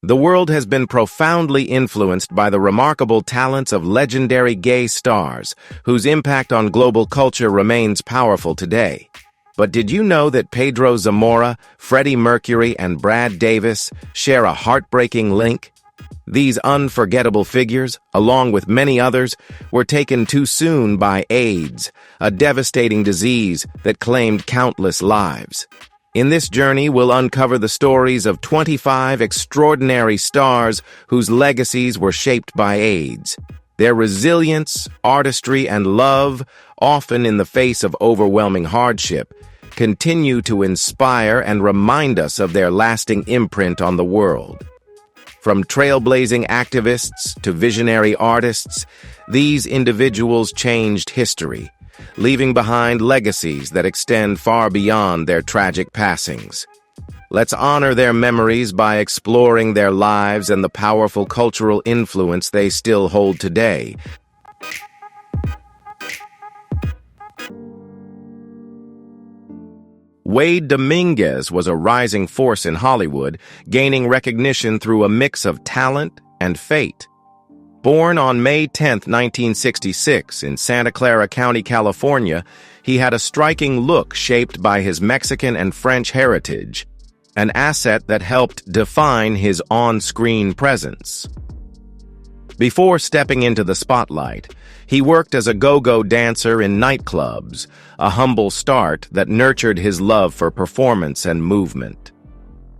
The world has been profoundly influenced by the remarkable talents of legendary gay stars, whose impact on global culture remains powerful today. But did you know that Pedro Zamora, Freddie Mercury, and Brad Davis share a heartbreaking link? These unforgettable figures, along with many others, were taken too soon by AIDS, a devastating disease that claimed countless lives. In this journey, we'll uncover the stories of 25 extraordinary stars whose legacies were shaped by AIDS. Their resilience, artistry, and love, often in the face of overwhelming hardship, continue to inspire and remind us of their lasting imprint on the world. From trailblazing activists to visionary artists, these individuals changed history, leaving behind legacies that extend far beyond their tragic passings. Let's honor their memories by exploring their lives and the powerful cultural influence they still hold today. Dominguez was a rising force in Hollywood, gaining recognition through a mix of talent and fate. Born on May 10, 1966, in Santa Clara County, California, he had a striking look shaped by his Mexican and French heritage, an asset that helped define his on-screen presence. Before stepping into the spotlight, he worked as a go-go dancer in nightclubs, a humble start that nurtured his love for performance and movement.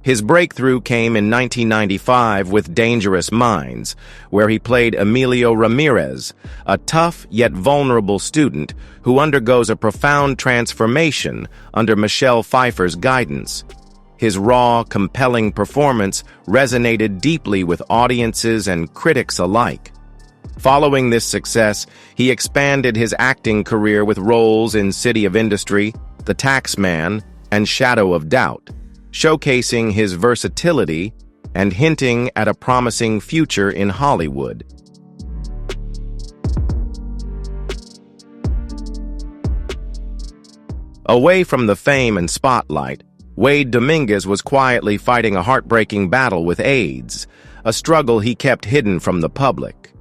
His breakthrough came in 1995 with Dangerous Minds, where he played Emilio Ramirez, a tough yet vulnerable student who undergoes a profound transformation under Michelle Pfeiffer's guidance. His raw, compelling performance resonated deeply with audiences and critics alike. Following this success, he expanded his acting career with roles in City of Industry, The Taxman, and Shadow of Doubt, showcasing his versatility and hinting at a promising future in Hollywood. Away from the fame and spotlight, Dominguez was quietly fighting a heartbreaking battle with AIDS, a struggle he kept hidden from the public.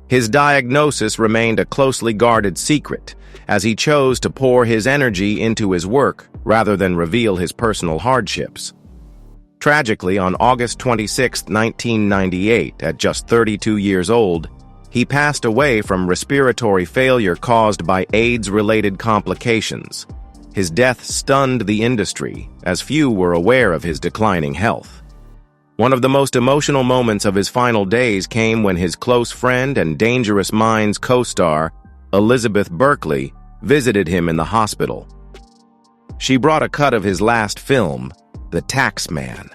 His diagnosis remained a closely guarded secret, as he chose to pour his energy into his work rather than reveal his personal hardships. Tragically, on August 26, 1998, at just 32 years old, he passed away from respiratory failure caused by AIDS-related complications. His death stunned the industry, as few were aware of his declining health. One of the most emotional moments of his final days came when his close friend and Dangerous Minds co-star, Elizabeth Berkley, visited him in the hospital. She brought a cut of his last film, The Taxman.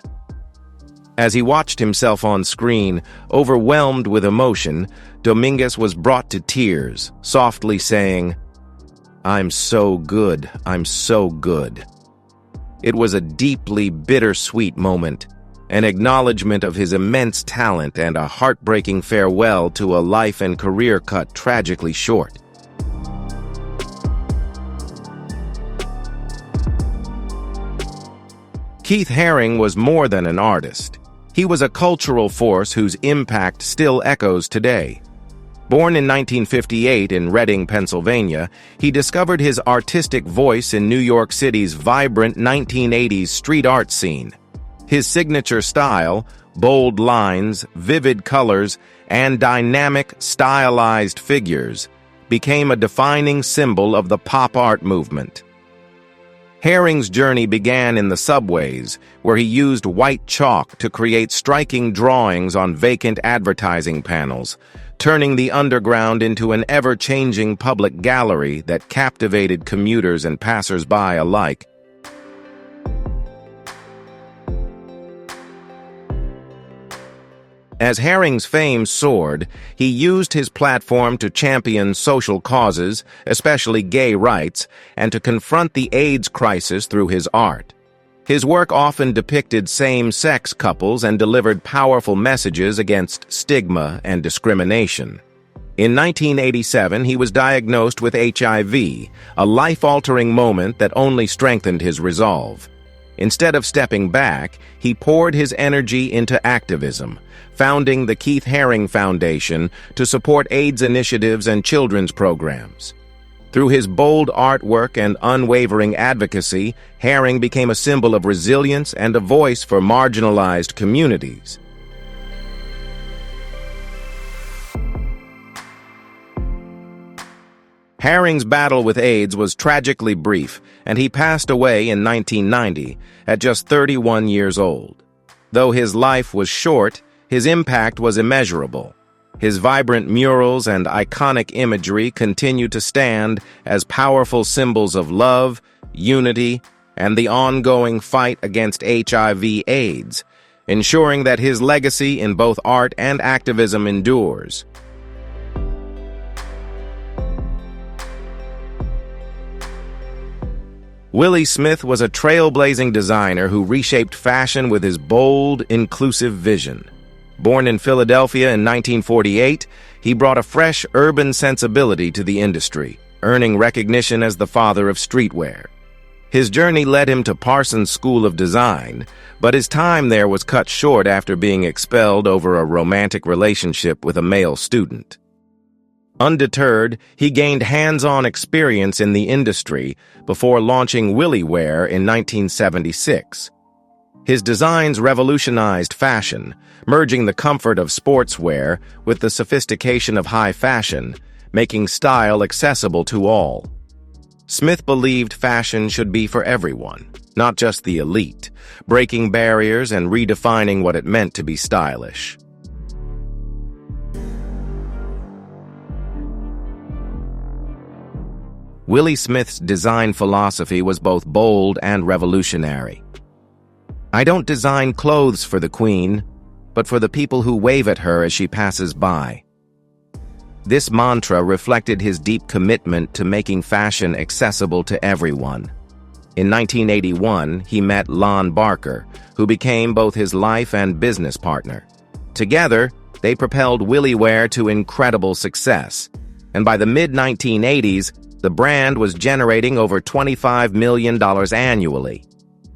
As he watched himself on screen, overwhelmed with emotion, Dominguez was brought to tears, softly saying, "I'm so good, I'm so good." It was a deeply bittersweet moment, an acknowledgement of his immense talent and a heartbreaking farewell to a life and career cut tragically short. Keith Haring was more than an artist. He was a cultural force whose impact still echoes today. Born in 1958 in Reading, Pennsylvania, he discovered his artistic voice in New York City's vibrant 1980s street art scene. His signature style, bold lines, vivid colors, and dynamic, stylized figures, became a defining symbol of the pop art movement. Haring's journey began in the subways, where he used white chalk to create striking drawings on vacant advertising panels, turning the underground into an ever-changing public gallery that captivated commuters and passers-by alike. As Haring's fame soared, he used his platform to champion social causes, especially gay rights, and to confront the AIDS crisis through his art. His work often depicted same-sex couples and delivered powerful messages against stigma and discrimination. In 1987, he was diagnosed with HIV, a life-altering moment that only strengthened his resolve. Instead of stepping back, he poured his energy into activism, founding the Keith Haring Foundation to support AIDS initiatives and children's programs. Through his bold artwork and unwavering advocacy, Haring became a symbol of resilience and a voice for marginalized communities. Haring's battle with AIDS was tragically brief, and he passed away in 1990 at just 31 years old. Though his life was short, his impact was immeasurable. His vibrant murals and iconic imagery continue to stand as powerful symbols of love, unity, and the ongoing fight against HIV/AIDS, ensuring that his legacy in both art and activism endures. Willi Smith was a trailblazing designer who reshaped fashion with his bold, inclusive vision. Born in Philadelphia in 1948, he brought a fresh, urban sensibility to the industry, earning recognition as the father of streetwear. His journey led him to Parsons School of Design, but his time there was cut short after being expelled over a romantic relationship with a male student. Undeterred, he gained hands-on experience in the industry before launching Willi Wear in 1976. His designs revolutionized fashion, merging the comfort of sportswear with the sophistication of high fashion, making style accessible to all. Smith believed fashion should be for everyone, not just the elite, breaking barriers and redefining what it meant to be stylish. Willi Smith's design philosophy was both bold and revolutionary. "I don't design clothes for the queen, but for the people who wave at her as she passes by." This mantra reflected his deep commitment to making fashion accessible to everyone. In 1981, he met Lon Barker, who became both his life and business partner. Together, they propelled Willi Wear to incredible success, and by the mid-1980s, the brand was generating over $25 million annually.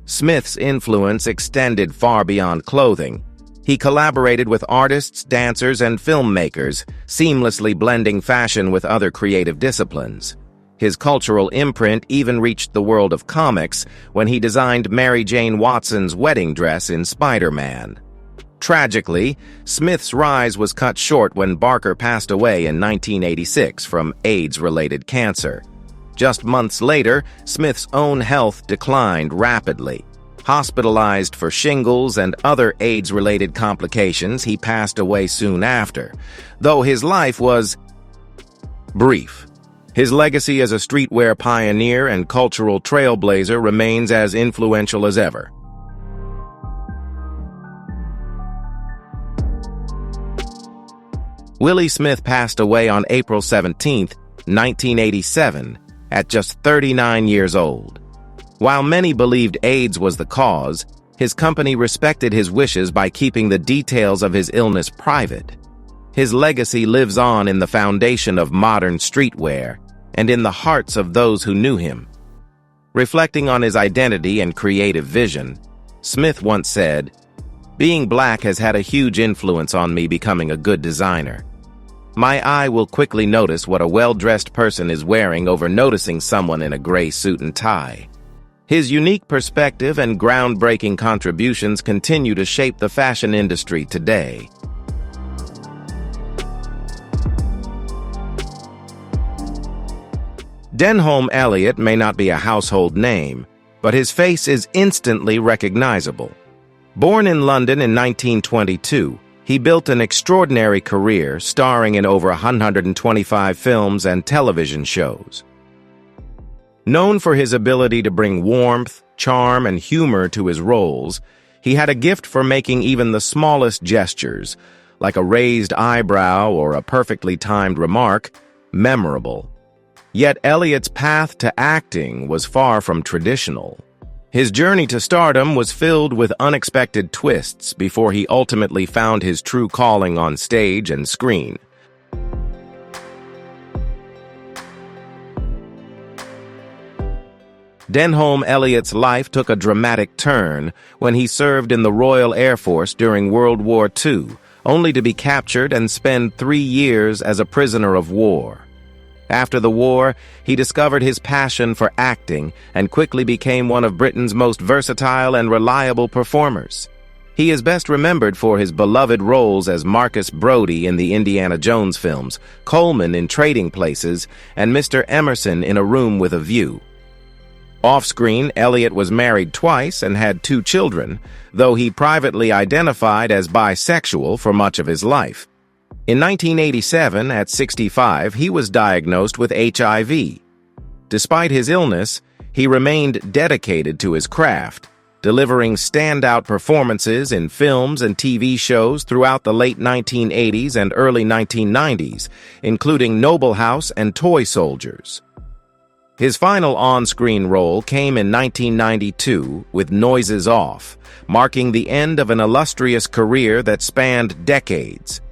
Smith's influence extended far beyond clothing. He collaborated with artists, dancers, and filmmakers, seamlessly blending fashion with other creative disciplines. His cultural imprint even reached the world of comics when he designed Mary Jane Watson's wedding dress in Spider-Man. Tragically, Smith's rise was cut short when Barker passed away in 1986 from AIDS-related cancer. Just months later, Smith's own health declined rapidly. Hospitalized for shingles and other AIDS-related complications, he passed away soon after, though his life was brief. His legacy as a streetwear pioneer and cultural trailblazer remains as influential as ever. Willi Smith passed away on April 17, 1987, at just 39 years old. While many believed AIDS was the cause, his company respected his wishes by keeping the details of his illness private. His legacy lives on in the foundation of modern streetwear and in the hearts of those who knew him. Reflecting on his identity and creative vision, Smith once said, "Being black has had a huge influence on me becoming a good designer. My eye will quickly notice what a well-dressed person is wearing over noticing someone in a gray suit and tie." His unique perspective and groundbreaking contributions continue to shape the fashion industry today. Denholm Elliott may not be a household name, but his face is instantly recognizable. Born in London in 1922, he built an extraordinary career, starring in over 125 films and television shows. Known for his ability to bring warmth, charm, and humor to his roles, he had a gift for making even the smallest gestures, like a raised eyebrow or a perfectly timed remark, memorable. Yet Elliott's path to acting was far from traditional. His journey to stardom was filled with unexpected twists before he ultimately found his true calling on stage and screen. Denholm Elliott's life took a dramatic turn when he served in the Royal Air Force during World War II, only to be captured and spend 3 years as a prisoner of war. After the war, he discovered his passion for acting and quickly became one of Britain's most versatile and reliable performers. He is best remembered for his beloved roles as Marcus Brody in the Indiana Jones films, Coleman in Trading Places, and Mr. Emerson in A Room with a View. Off-screen, Elliott was married twice and had 2 children, though he privately identified as bisexual for much of his life. In 1987, at 65, he was diagnosed with HIV. Despite his illness, he remained dedicated to his craft, delivering standout performances in films and TV shows throughout the late 1980s and early 1990s, including Noble House and Toy Soldiers. His final on-screen role came in 1992 with Noises Off, marking the end of an illustrious career that spanned decades.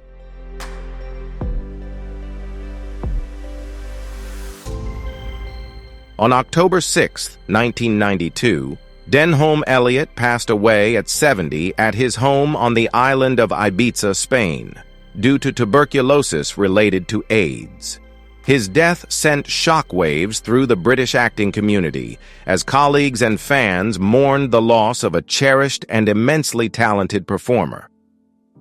On October 6, 1992, Denholm Elliott passed away at 70 at his home on the island of Ibiza, Spain, due to tuberculosis related to AIDS. His death sent shockwaves through the British acting community as colleagues and fans mourned the loss of a cherished and immensely talented performer.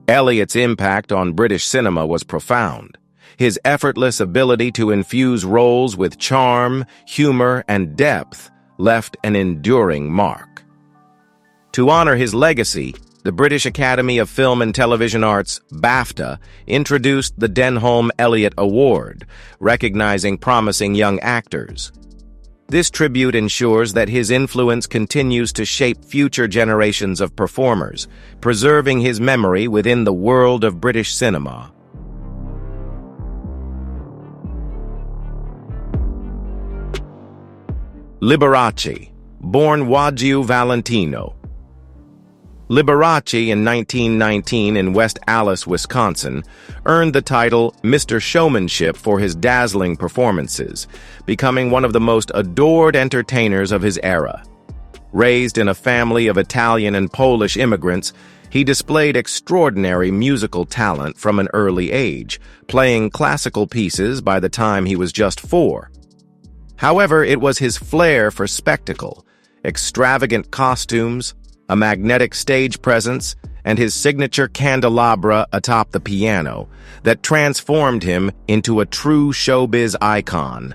Elliott's impact on British cinema was profound. His effortless ability to infuse roles with charm, humor, and depth left an enduring mark. To honor his legacy, the British Academy of Film and Television Arts, BAFTA, introduced the Denholm Elliott Award, recognizing promising young actors. This tribute ensures that his influence continues to shape future generations of performers, preserving his memory within the world of British cinema. Liberace, born Wagyu Valentino. Liberace in 1919 in West Allis, Wisconsin, earned the title Mr. Showmanship for his dazzling performances, becoming one of the most adored entertainers of his era. Raised in a family of Italian and Polish immigrants, he displayed extraordinary musical talent from an early age, playing classical pieces by the time he was just 4. However, it was his flair for spectacle, extravagant costumes, a magnetic stage presence, and his signature candelabra atop the piano that transformed him into a true showbiz icon.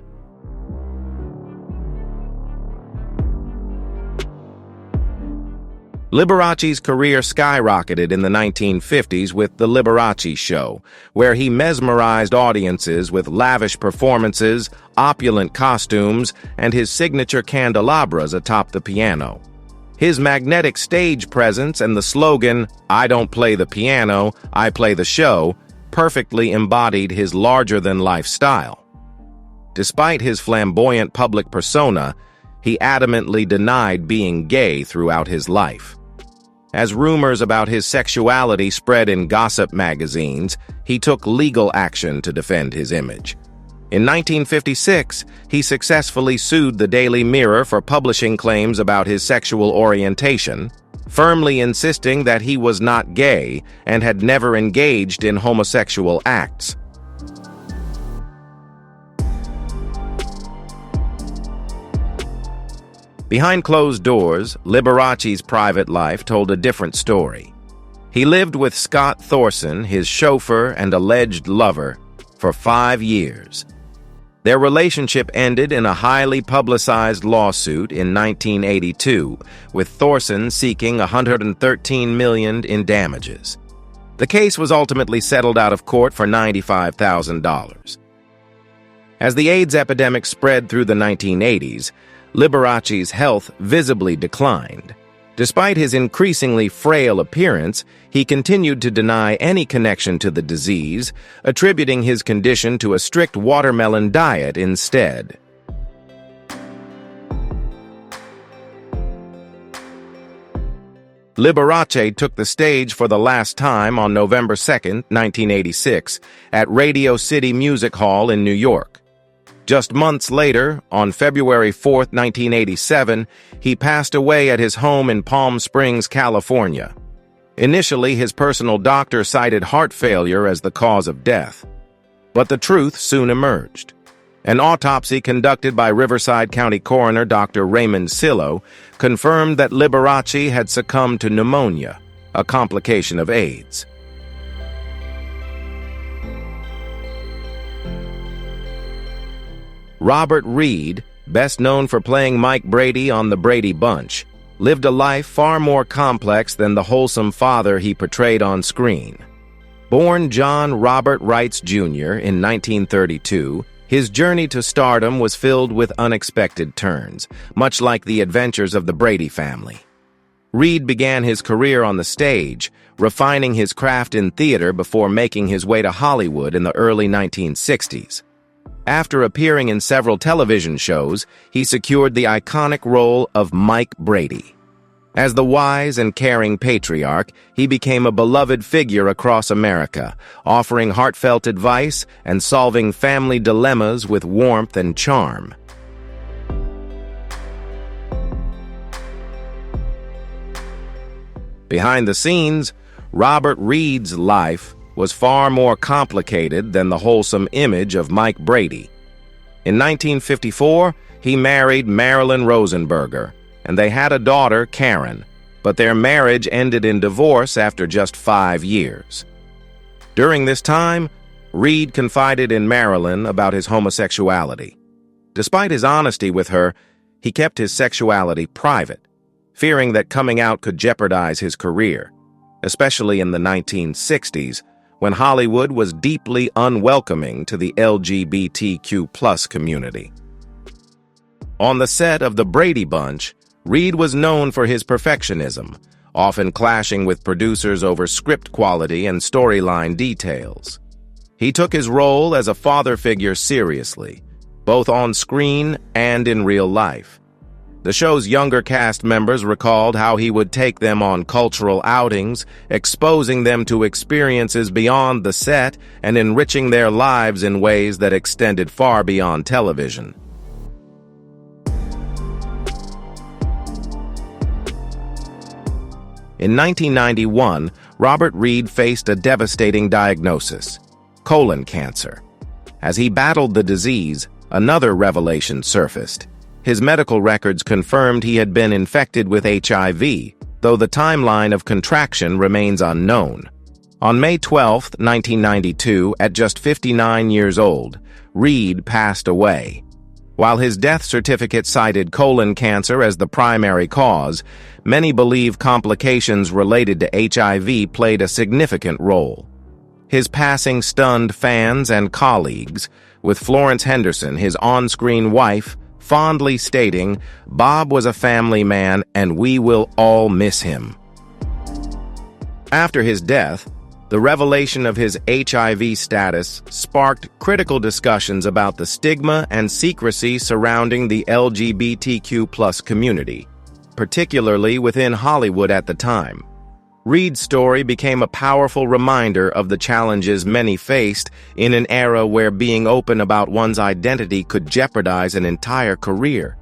Liberace's career skyrocketed in the 1950s with The Liberace Show, where he mesmerized audiences with lavish performances, opulent costumes, and his signature candelabras atop the piano. His magnetic stage presence and the slogan, "I don't play the piano, I play the show," perfectly embodied his larger-than-life style. Despite his flamboyant public persona, he adamantly denied being gay throughout his life. As rumors about his sexuality spread in gossip magazines, he took legal action to defend his image. In 1956, he successfully sued the Daily Mirror for publishing claims about his sexual orientation, firmly insisting that he was not gay and had never engaged in homosexual acts. Behind closed doors, Liberace's private life told a different story. He lived with Scott Thorson, his chauffeur and alleged lover, for 5 years. Their relationship ended in a highly publicized lawsuit in 1982, with Thorson seeking $113 million in damages. The case was ultimately settled out of court for $95,000. As the AIDS epidemic spread through the 1980s, Liberace's health visibly declined. Despite his increasingly frail appearance, he continued to deny any connection to the disease, attributing his condition to a strict watermelon diet instead. Liberace took the stage for the last time on November 2, 1986, at Radio City Music Hall in New York. Just months later, on February 4, 1987, he passed away at his home in Palm Springs, California. Initially, his personal doctor cited heart failure as the cause of death. But the truth soon emerged. An autopsy conducted by Riverside County Coroner Dr. Raymond Sillo confirmed that Liberace had succumbed to pneumonia, a complication of AIDS. Robert Reed, best known for playing Mike Brady on The Brady Bunch, lived a life far more complex than the wholesome father he portrayed on screen. Born John Robert Wrights Jr. in 1932, his journey to stardom was filled with unexpected turns, much like the adventures of the Brady family. Reed began his career on the stage, refining his craft in theater before making his way to Hollywood in the early 1960s. After appearing in several television shows, he secured the iconic role of Mike Brady. As the wise and caring patriarch, he became a beloved figure across America, offering heartfelt advice and solving family dilemmas with warmth and charm. Behind the scenes, Robert Reed's life was far more complicated than the wholesome image of Mike Brady. In 1954, he married Marilyn Rosenberger, and they had a daughter, Karen, but their marriage ended in divorce after just 5 years. During this time, Reed confided in Marilyn about his homosexuality. Despite his honesty with her, he kept his sexuality private, fearing that coming out could jeopardize his career, especially in the 1960s, when Hollywood was deeply unwelcoming to the LGBTQ+ community. On the set of The Brady Bunch, Reed was known for his perfectionism, often clashing with producers over script quality and storyline details. He took his role as a father figure seriously, both on screen and in real life. The show's younger cast members recalled how he would take them on cultural outings, exposing them to experiences beyond the set and enriching their lives in ways that extended far beyond television. In 1991, Robert Reed faced a devastating diagnosis: colon cancer. As he battled the disease, another revelation surfaced. His medical records confirmed he had been infected with HIV, though the timeline of contraction remains unknown. On May 12, 1992, at just 59 years old, Reed passed away. While his death certificate cited colon cancer as the primary cause, many believe complications related to HIV played a significant role. His passing stunned fans and colleagues, with Florence Henderson, his on-screen wife, fondly stating, "Bob was a family man and we will all miss him." After his death, the revelation of his HIV status sparked critical discussions about the stigma and secrecy surrounding the LGBTQ+ community, particularly within Hollywood at the time. Reed's story became a powerful reminder of the challenges many faced in an era where being open about one's identity could jeopardize an entire career.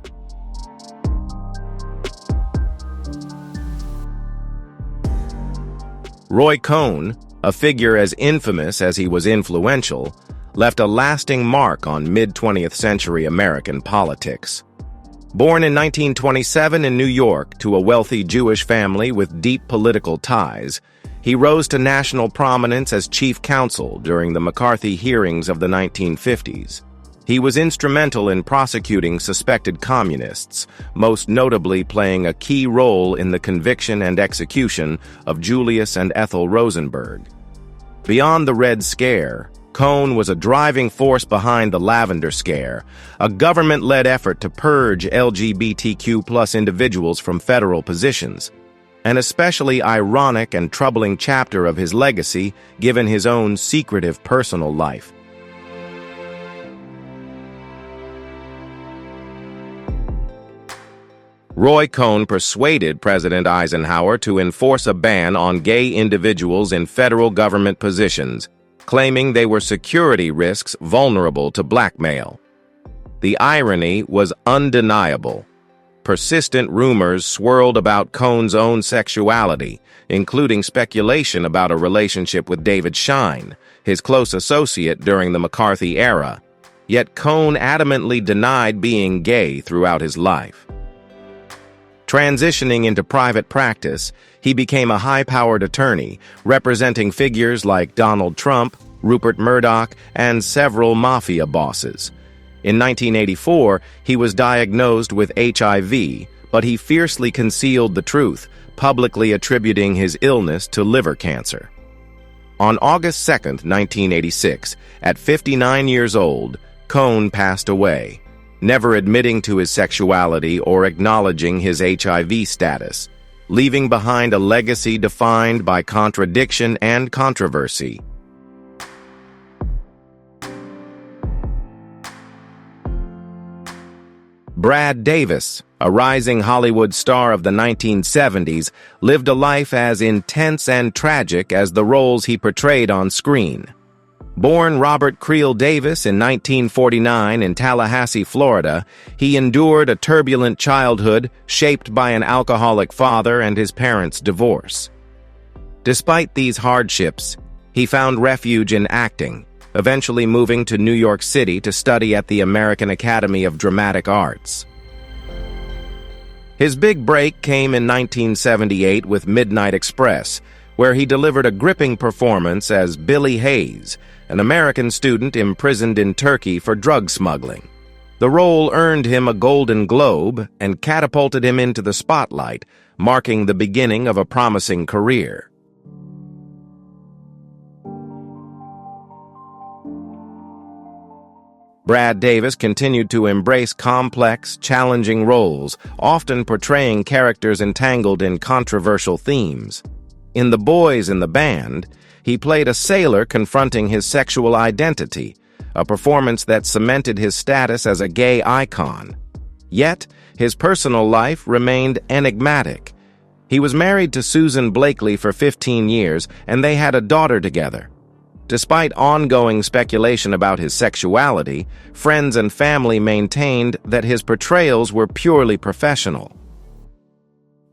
Roy Cohn, a figure as infamous as he was influential, left a lasting mark on mid-20th century American politics. Born in 1927 in New York to a wealthy Jewish family with deep political ties, he rose to national prominence as chief counsel during the McCarthy hearings of the 1950s. He was instrumental in prosecuting suspected communists, most notably playing a key role in the conviction and execution of Julius and Ethel Rosenberg. Beyond the Red Scare, Cohn was a driving force behind the Lavender Scare, a government-led effort to purge LGBTQ+ individuals from federal positions, an especially ironic and troubling chapter of his legacy given his own secretive personal life. Roy Cohn persuaded President Eisenhower to enforce a ban on gay individuals in federal government positions, claiming they were security risks vulnerable to blackmail. The irony was undeniable. Persistent rumors swirled about Cohn's own sexuality, including speculation about a relationship with David Schine, his close associate during the McCarthy era. Yet Cohn adamantly denied being gay throughout his life. Transitioning into private practice, he became a high-powered attorney, representing figures like Donald Trump, Rupert Murdoch, and several mafia bosses. In 1984, he was diagnosed with HIV, but he fiercely concealed the truth, publicly attributing his illness to liver cancer. On August 2, 1986, at 59 years old, Cohn passed away, never admitting to his sexuality or acknowledging his HIV status, leaving behind a legacy defined by contradiction and controversy. Brad Davis, a rising Hollywood star of the 1970s, lived a life as intense and tragic as the roles he portrayed on screen. Born Robert Creel Davis in 1949 in Tallahassee, Florida, he endured a turbulent childhood shaped by an alcoholic father and his parents' divorce. Despite these hardships, he found refuge in acting, eventually moving to New York City to study at the American Academy of Dramatic Arts. His big break came in 1978 with Midnight Express, where he delivered a gripping performance as Billy Hayes, an American student imprisoned in Turkey for drug smuggling. The role earned him a Golden Globe and catapulted him into the spotlight, marking the beginning of a promising career. Brad Davis continued to embrace complex, challenging roles, often portraying characters entangled in controversial themes. In The Boys in the Band, he played a sailor confronting his sexual identity, a performance that cemented his status as a gay icon. Yet, his personal life remained enigmatic. He was married to Susan Blakely for 15 years, and they had a daughter together. Despite ongoing speculation about his sexuality, friends and family maintained that his portrayals were purely professional.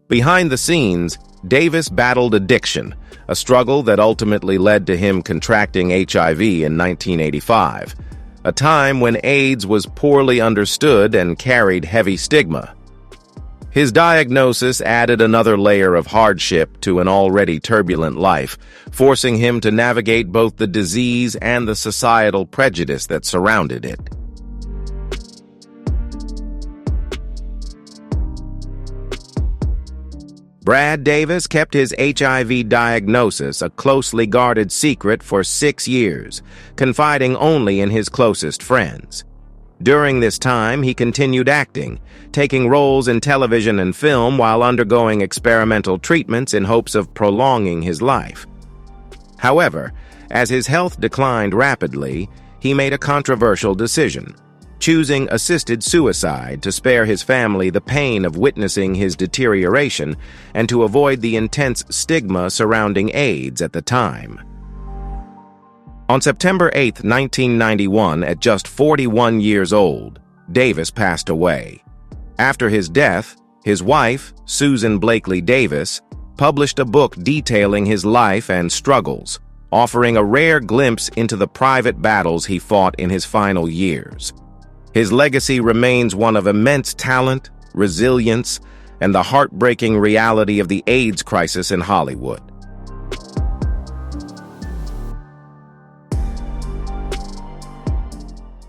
Behind the scenes, Davis battled addiction, a struggle that ultimately led to him contracting HIV in 1985, a time when AIDS was poorly understood and carried heavy stigma. His diagnosis added another layer of hardship to an already turbulent life, forcing him to navigate both the disease and the societal prejudice that surrounded it. Brad Davis kept his HIV diagnosis a closely guarded secret for 6 years, confiding only in his closest friends. During this time, he continued acting, taking roles in television and film while undergoing experimental treatments in hopes of prolonging his life. However, as his health declined rapidly, he made a controversial decision, choosing assisted suicide to spare his family the pain of witnessing his deterioration and to avoid the intense stigma surrounding AIDS at the time. On September 8, 1991, at just 41 years old, Davis passed away. After his death, his wife, Susan Blakely Davis, published a book detailing his life and struggles, offering a rare glimpse into the private battles he fought in his final years. His legacy remains one of immense talent, resilience, and the heartbreaking reality of the AIDS crisis in Hollywood.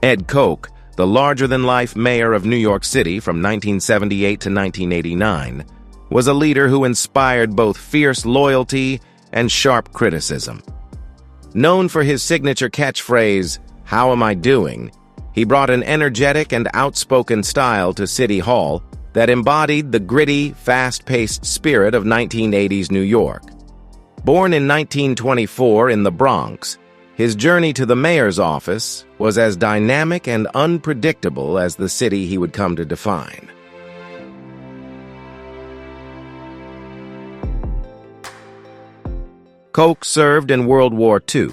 Ed Koch, the larger-than-life mayor of New York City from 1978 to 1989, was a leader who inspired both fierce loyalty and sharp criticism. Known for his signature catchphrase, "How am I doing?" he brought an energetic and outspoken style to City Hall that embodied the gritty, fast-paced spirit of 1980s New York. Born in 1924 in the Bronx, his journey to the mayor's office was as dynamic and unpredictable as the city he would come to define. Koch served in World War II,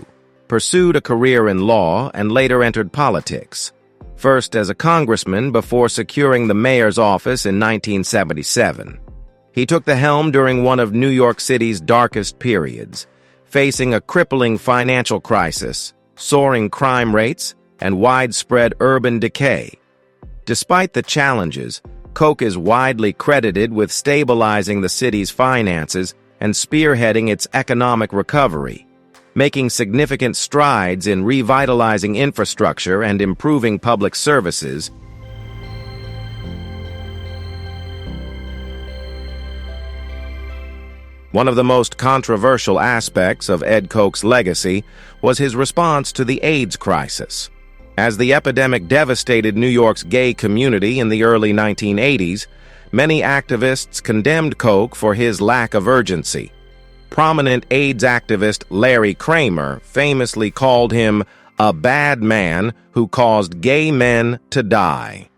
pursued a career in law, and later entered politics. first as a congressman before securing the mayor's office in 1977. He took the helm during one of New York City's darkest periods, facing a crippling financial crisis, soaring crime rates, and widespread urban decay. Despite the challenges, Koch is widely credited with stabilizing the city's finances and spearheading its economic recovery, making significant strides in revitalizing infrastructure and improving public services. One of the most controversial aspects of Ed Koch's legacy was his response to the AIDS crisis. As the epidemic devastated New York's gay community in the early 1980s, many activists condemned Koch for his lack of urgency. Prominent AIDS activist Larry Kramer famously called him a bad man who caused gay men to die.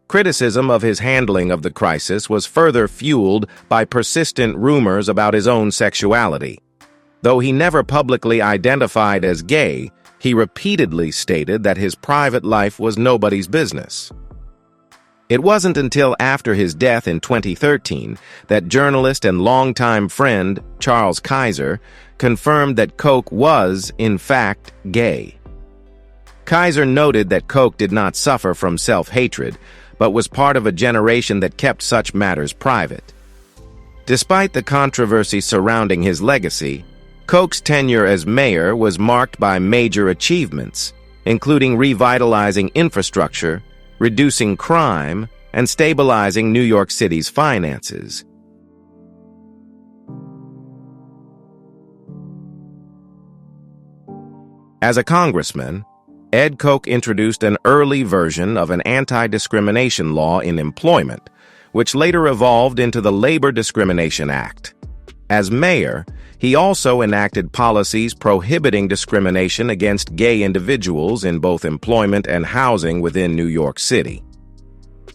Criticism of his handling of the crisis was further fueled by persistent rumors about his own sexuality. Though he never publicly identified as gay, he repeatedly stated that his private life was nobody's business. It wasn't until after his death in 2013 that journalist and longtime friend Charles Kaiser confirmed that Koch was, in fact, gay. Kaiser noted that Koch did not suffer from self-hatred, but was part of a generation that kept such matters private. Despite the controversy surrounding his legacy, Koch's tenure as mayor was marked by major achievements, including revitalizing infrastructure, reducing crime, and stabilizing New York City's finances. As a congressman, Ed Koch introduced an early version of an anti-discrimination law in employment, which later evolved into the Labor Discrimination Act. As mayor, he also enacted policies prohibiting discrimination against gay individuals in both employment and housing within New York City.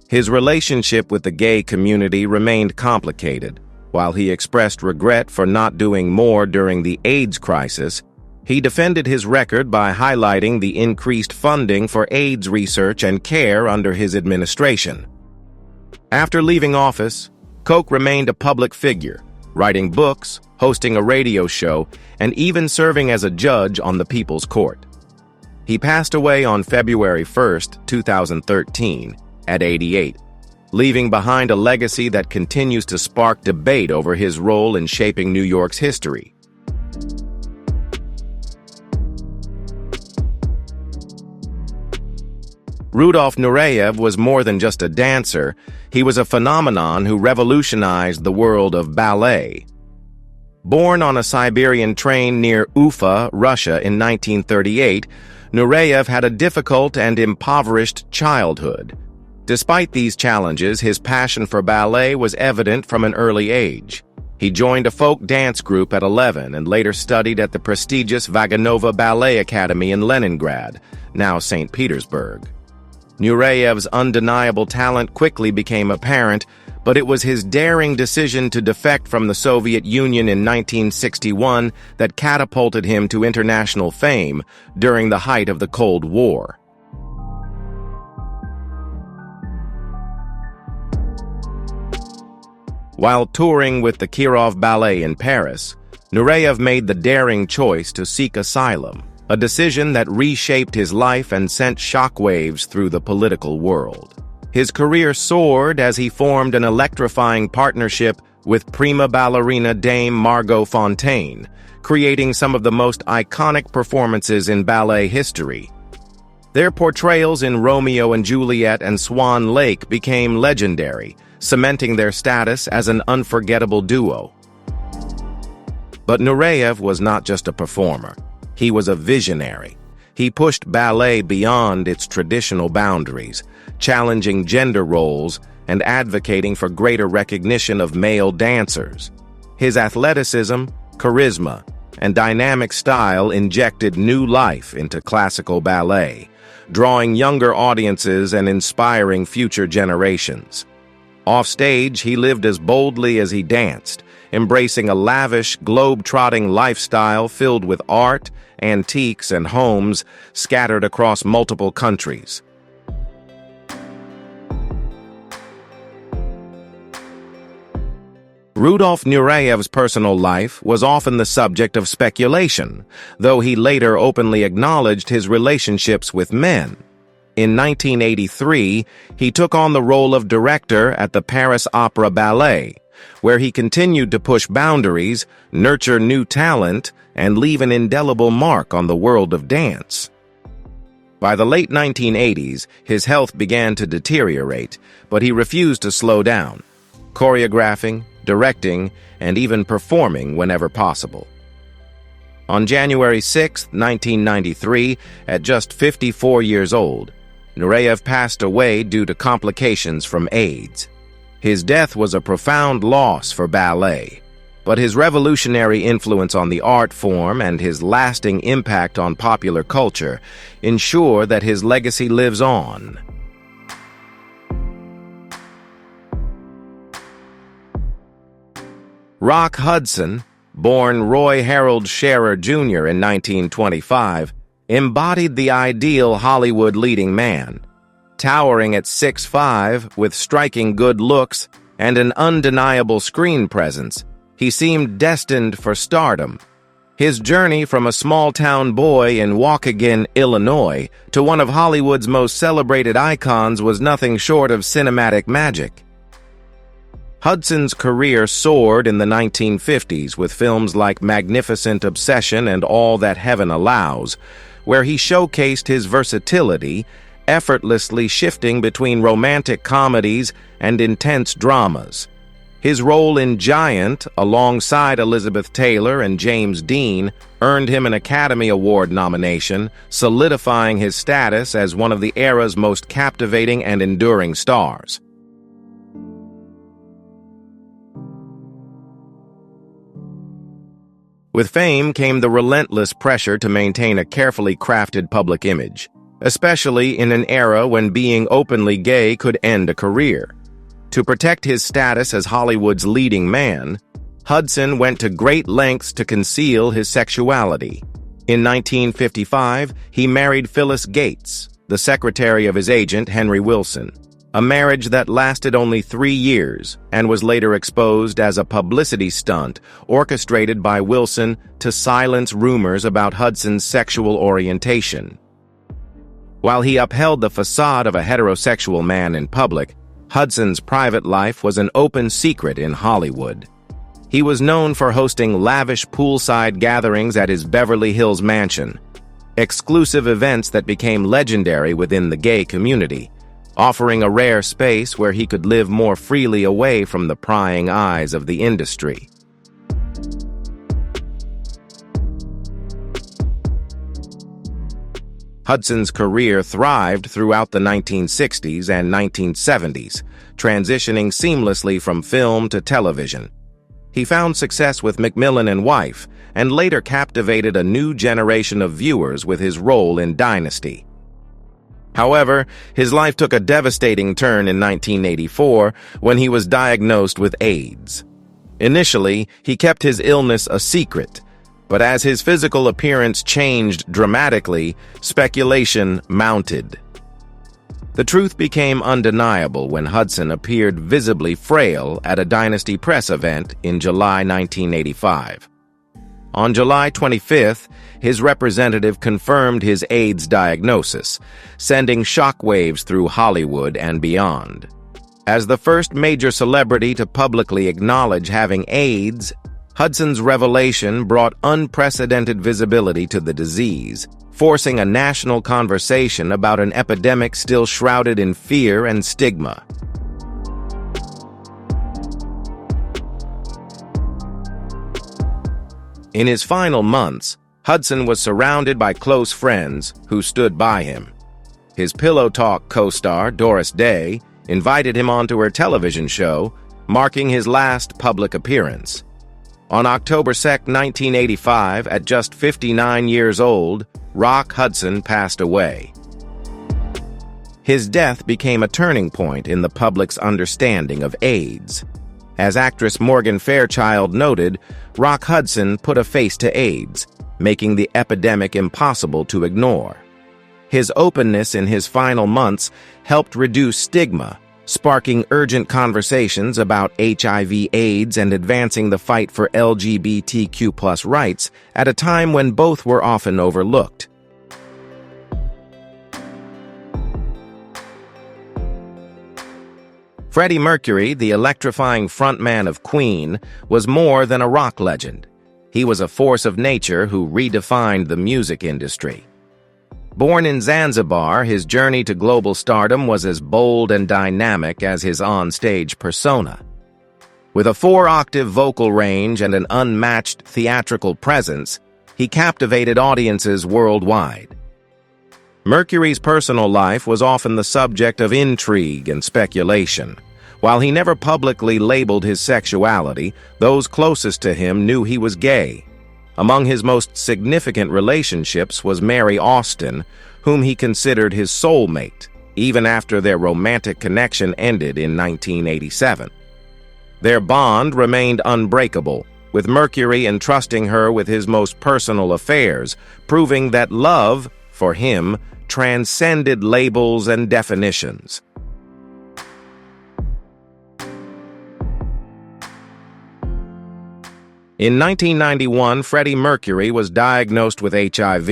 His relationship with the gay community remained complicated. While he expressed regret for not doing more during the AIDS crisis, he defended his record by highlighting the increased funding for AIDS research and care under his administration. After leaving office, Koch remained a public figure, writing books, hosting a radio show, and even serving as a judge on the People's Court. He passed away on February 1, 2013, at 88, leaving behind a legacy that continues to spark debate over his role in shaping New York's history. Rudolf Nureyev was more than just a dancer. He was a phenomenon who revolutionized the world of ballet. Born on a Siberian train near Ufa, Russia in 1938, Nureyev had a difficult and impoverished childhood. Despite these challenges, his passion for ballet was evident from an early age. He joined a folk dance group at 11 and later studied at the prestigious Vaganova Ballet Academy in Leningrad, now St. Petersburg. Nureyev's undeniable talent quickly became apparent, but it was his daring decision to defect from the Soviet Union in 1961 that catapulted him to international fame during the height of the Cold War. While touring with the Kirov Ballet in Paris, Nureyev made the daring choice to seek asylum, a decision that reshaped his life and sent shockwaves through the political world. His career soared as he formed an electrifying partnership with prima ballerina Dame Margot Fonteyn, creating some of the most iconic performances in ballet history. Their portrayals in Romeo and Juliet and Swan Lake became legendary, cementing their status as an unforgettable duo. But Nureyev was not just a performer. He was a visionary. He pushed ballet beyond its traditional boundaries, challenging gender roles and advocating for greater recognition of male dancers. His athleticism, charisma, and dynamic style injected new life into classical ballet, drawing younger audiences and inspiring future generations. Offstage, he lived as boldly as he danced, embracing a lavish, globe-trotting lifestyle filled with art, antiques, and homes scattered across multiple countries. Rudolf Nureyev's personal life was often the subject of speculation, though he later openly acknowledged his relationships with men. In 1983, he took on the role of director at the Paris Opera Ballet, where he continued to push boundaries, nurture new talent, and leave an indelible mark on the world of dance. By the late 1980s, his health began to deteriorate, but he refused to slow down, choreographing, directing, and even performing whenever possible. On January 6, 1993, at just 54 years old, Nureyev passed away due to complications from AIDS. His death was a profound loss for ballet, but his revolutionary influence on the art form and his lasting impact on popular culture ensure that his legacy lives on. Rock Hudson, born Roy Harold Scherer Jr. in 1925, embodied the ideal Hollywood leading man. Towering at 6'5", with striking good looks and an undeniable screen presence, he seemed destined for stardom. His journey from a small-town boy in Waukegan, Illinois, to one of Hollywood's most celebrated icons was nothing short of cinematic magic. Hudson's career soared in the 1950s with films like Magnificent Obsession and All That Heaven Allows, where he showcased his versatility, effortlessly shifting between romantic comedies and intense dramas. His role in Giant, alongside Elizabeth Taylor and James Dean, earned him an Academy Award nomination, solidifying his status as one of the era's most captivating and enduring stars. With fame came the relentless pressure to maintain a carefully crafted public image, especially in an era when being openly gay could end a career. To protect his status as Hollywood's leading man, Hudson went to great lengths to conceal his sexuality. In 1955, he married Phyllis Gates, the secretary of his agent Henry Wilson, a marriage that lasted only 3 years and was later exposed as a publicity stunt orchestrated by Wilson to silence rumors about Hudson's sexual orientation. While he upheld the facade of a heterosexual man in public, Hudson's private life was an open secret in Hollywood. He was known for hosting lavish poolside gatherings at his Beverly Hills mansion, exclusive events that became legendary within the gay community, offering a rare space where he could live more freely away from the prying eyes of the industry. Hudson's career thrived throughout the 1960s and 1970s, transitioning seamlessly from film to television. He found success with Macmillan and Wife, and later captivated a new generation of viewers with his role in Dynasty. However, his life took a devastating turn in 1984 when he was diagnosed with AIDS. Initially, he kept his illness a secret, but as his physical appearance changed dramatically, speculation mounted. The truth became undeniable when Hudson appeared visibly frail at a Dynasty press event in July 1985. On July 25th, his representative confirmed his AIDS diagnosis, sending shockwaves through Hollywood and beyond. As the first major celebrity to publicly acknowledge having AIDS, Hudson's revelation brought unprecedented visibility to the disease, forcing a national conversation about an epidemic still shrouded in fear and stigma. In his final months, Hudson was surrounded by close friends who stood by him. His Pillow Talk co-star, Doris Day, invited him onto her television show, marking his last public appearance. On October 2, 1985, at just 59 years old, Rock Hudson passed away. His death became a turning point in the public's understanding of AIDS. As actress Morgan Fairchild noted, Rock Hudson put a face to AIDS, making the epidemic impossible to ignore. His openness in his final months helped reduce stigma, sparking urgent conversations about HIV/AIDS and advancing the fight for LGBTQ+ rights at a time when both were often overlooked. Freddie Mercury, the electrifying frontman of Queen, was more than a rock legend. He was a force of nature who redefined the music industry. Born in Zanzibar, his journey to global stardom was as bold and dynamic as his on-stage persona. With a 4-octave vocal range and an unmatched theatrical presence, he captivated audiences worldwide. Mercury's personal life was often the subject of intrigue and speculation. While he never publicly labeled his sexuality, those closest to him knew he was gay. Among his most significant relationships was Mary Austin, whom he considered his soulmate, even after their romantic connection ended in 1987. Their bond remained unbreakable, with Mercury entrusting her with his most personal affairs, proving that love, for him, transcended labels and definitions. In 1991, Freddie Mercury was diagnosed with HIV,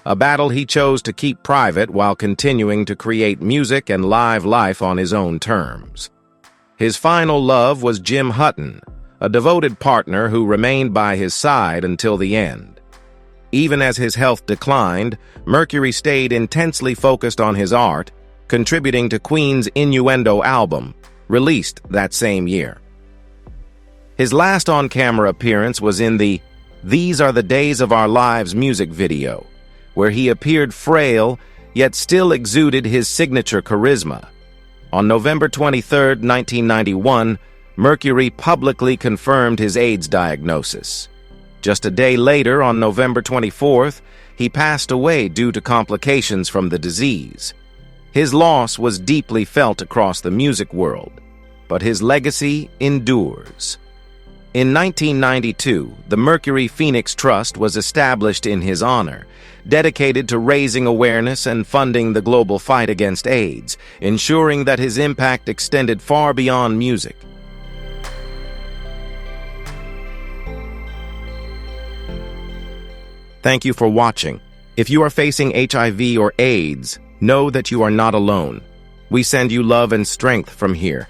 a battle he chose to keep private while continuing to create music and live life on his own terms. His final love was Jim Hutton, a devoted partner who remained by his side until the end. Even as his health declined, Mercury stayed intensely focused on his art, contributing to Queen's Innuendo album, released that same year. His last on-camera appearance was in the "These Are the Days of Our Lives" music video, where he appeared frail, yet still exuded his signature charisma. On November 23, 1991, Mercury publicly confirmed his AIDS diagnosis. Just a day later, on November 24th, he passed away due to complications from the disease. His loss was deeply felt across the music world, but his legacy endures. In 1992, the Mercury Phoenix Trust was established in his honor, dedicated to raising awareness and funding the global fight against AIDS, ensuring that his impact extended far beyond music. Thank you for watching. If you are facing HIV or AIDS, know that you are not alone. We send you love and strength from here.